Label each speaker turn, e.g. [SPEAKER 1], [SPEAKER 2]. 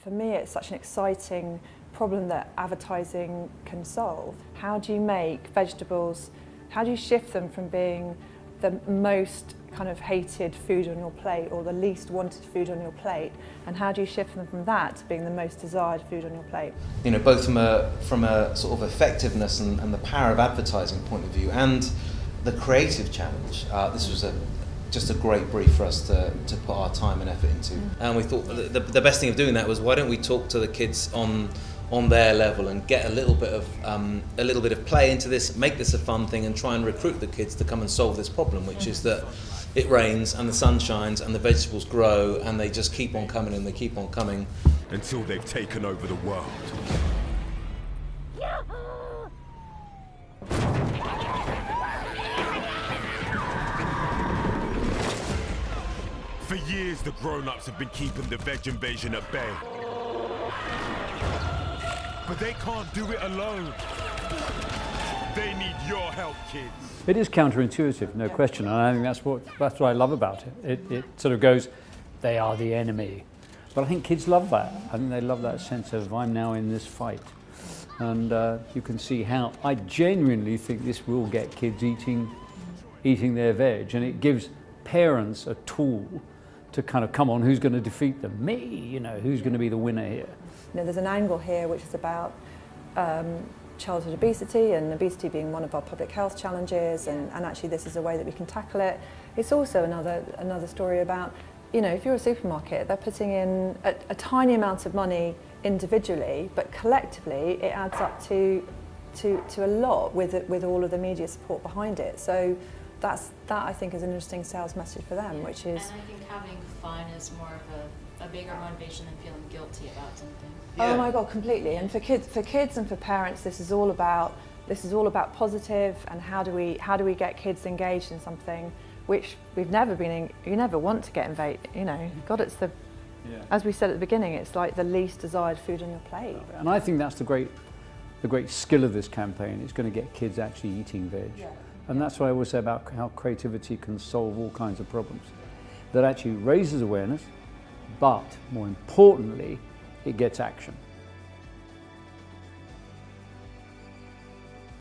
[SPEAKER 1] For me, it's such an exciting problem that advertising can solve. How do you make vegetables, how do you shift them from being the most kind of hated food on your plate or the least wanted food on your plate, and how do you shift them from that to being the most desired food on your plate?
[SPEAKER 2] You know, both from a sort of effectiveness and the power of advertising point of view, and the creative challenge. This was just a great brief for us to put our time and effort into. And we thought the best thing of doing that was, why don't we talk to the kids on their level and get a little bit of play into this, make this a fun thing, and try and recruit the kids to come and solve this problem, which is that it rains and the sun shines and the vegetables grow and they just keep on coming and they keep on coming
[SPEAKER 3] until they've taken over the world. For years, the grown-ups have been keeping the veg invasion at bay. But they can't do it alone. They need your help, kids.
[SPEAKER 4] It is counterintuitive, no question, and I think that's what I love about it. It sort of goes, they are the enemy. But I think kids love that. I think they love that sense of, I'm now in this fight. And you can see how, I genuinely think this will get kids eating their veg, and it gives parents a tool to kind of, come on, who's going to defeat them? Me, you know, who's going to be the winner here?
[SPEAKER 1] You know, there's an angle here which is about childhood obesity, and obesity being one of our public health challenges, and actually this is a way that we can tackle it. It's also another story about, you know, if you're a supermarket, they're putting in a tiny amount of money individually, but collectively it adds up to a lot with all of the media support behind it. So that I think is an interesting sales message for them, which is.
[SPEAKER 5] And I think having fun is more of a bigger motivation than feeling guilty about something.
[SPEAKER 1] Yeah. Oh my God, completely. And for kids and for parents, this is all about positive, and how do we get kids engaged in something which we've never been in. You never want to get involved, you know. God, it's as we said at the beginning, it's like the least desired food on your plate.
[SPEAKER 4] And I think that's the great skill of this campaign. It's going to get kids actually eating veg. Yeah. And that's what I always say about how creativity can solve all kinds of problems. That actually raises awareness, but more importantly, it gets action.